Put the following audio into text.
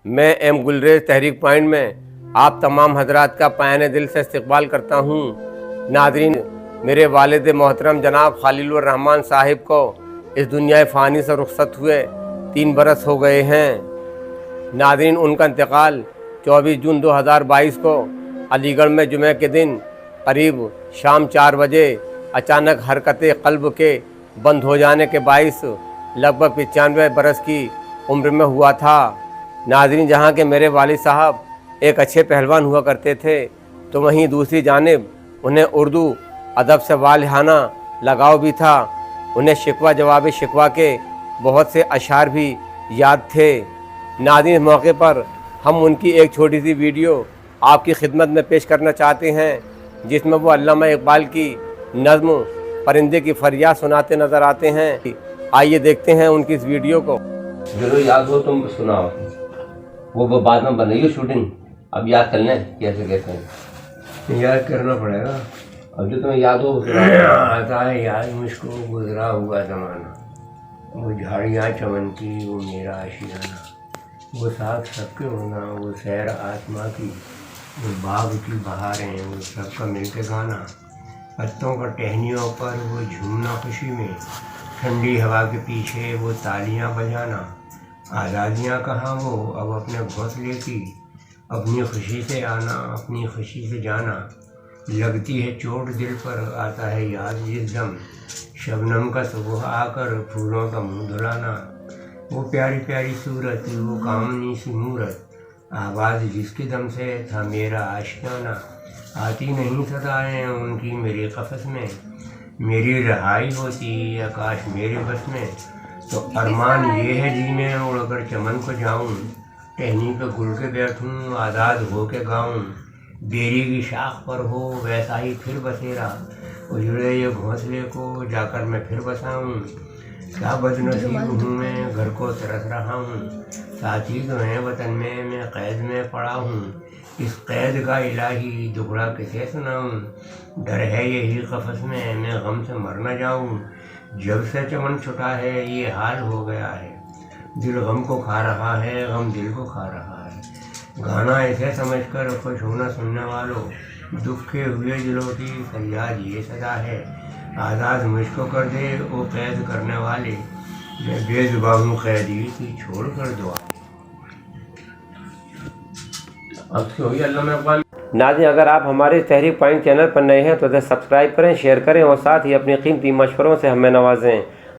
میں M galleries تحریک point میں آپ تمام حضرات کا پایان دل سے استقبال کرتا ہوں۔ ناظرین، میرے والد محترم جناب خلیل الرحمن صاحب کو اس دنیا فانی سے رخصت ہوئے 3 برس ہو گئے ہیں۔ ناظرین، ان کا انتقال 24 جون 2022 کو علی گڑھ میں جمعہ کے دن قریب شام 4 بجے اچانک حرکت قلب کے بند ہو جانے کے باعث لگ بھگ 95 برس کی عمر میں ہوا تھا۔ ناظرین، جہاں کے میرے والد صاحب ایک اچھے پہلوان ہوا کرتے تھے، تو وہیں دوسری جانب انہیں اردو ادب سے والہانہ لگاؤ بھی تھا۔ انہیں شکوہ جواب شکوہ کے بہت سے اشعار بھی یاد تھے۔ ناظرین، اس موقع پر ہم ان کی ایک چھوٹی سی ویڈیو آپ کی خدمت میں پیش کرنا چاہتے ہیں، جس میں وہ علامہ اقبال کی نظم پرندے کی فریاد سناتے نظر آتے ہیں۔ آئیے دیکھتے ہیں ان کی اس ویڈیو کو۔ جو یاد ہو تم سناؤ، وہ بعد میں بنائیے شوٹنگ، اب یاد کر لیں کیسے کہتے ہیں، یاد کرنا پڑے گا۔ اب جو تمہیں یاد ہو آتا ہے یاد مجھ کو گزرا ہوا زمانہ، وہ جھاڑیاں چمن کی، وہ میرا آشیانہ، وہ ساتھ سب کے ہونا، وہ سیر آسماں کی، وہ باغ کی بہاریں، وہ سب کا مل کے گانا، پتوں کا ٹہنیوں پر وہ جھومنا خوشی میں، ٹھنڈی ہوا کے پیچھے وہ تالیاں بجانا، آزادیاں کہاں وہ اب اپنے گھونسلے کی، اپنی خوشی سے آنا، اپنی خوشی سے جانا، لگتی ہے چوٹ دل پر، آتا ہے یاد جس دم، شبنم کا صبح آ کر پھولوں کا منہ دھلانا، وہ پیاری پیاری صورت، وہ کامنی سی مورت، آواز جس کے دم سے تھا میرا آشیانہ، آتی نہیں صدائیں ان کی میری قفس میں، میری رہائی ہوتی یا کاش میرے بس میں، تو ارمان یہ ہے جی میں اڑ کر چمن کو جاؤں، ٹہنی پہ گل کے بیٹھوں، آزاد ہو کے گاؤں، بیری کی شاخ پر ہو ویسا ہی پھر بسیرا، اجڑے یہ گھونسلے کو جا کر میں پھر بساؤں، کیا بد نصیب ہوں میں گھر کو ترس رہا ہوں، ساتھی تو ہیں وطن میں قید میں پڑا ہوں، اس قید کا الہی دکھڑا کسے سناؤں، ڈر ہے یہی قفس میں غم سے مر نہ جاؤں، جب سے چمن چھٹا ہے یہ حال ہو گیا ہے، دل غم کو کھا رہا ہے، غم دل کو کھا رہا ہے، گانا ایسے سمجھ کر خوش ہونا سننے والوں، دکھ کے ہوئے دلوں کی فریاد یہ صدا ہے، آزاد مجھ کو کر دے وہ قید کرنے والے، میں بے زباں ہوں قیدی کی چھوڑ کر دعا۔ اب سے ہوئی علامہ اقبال۔ ناظرین، اگر آپ ہمارے تحریک پوائنٹ چینل پر نئے ہیں تو اسے سبسکرائب کریں، شیئر کریں اور ساتھ ہی اپنی قیمتی مشوروں سے ہمیں نوازیں۔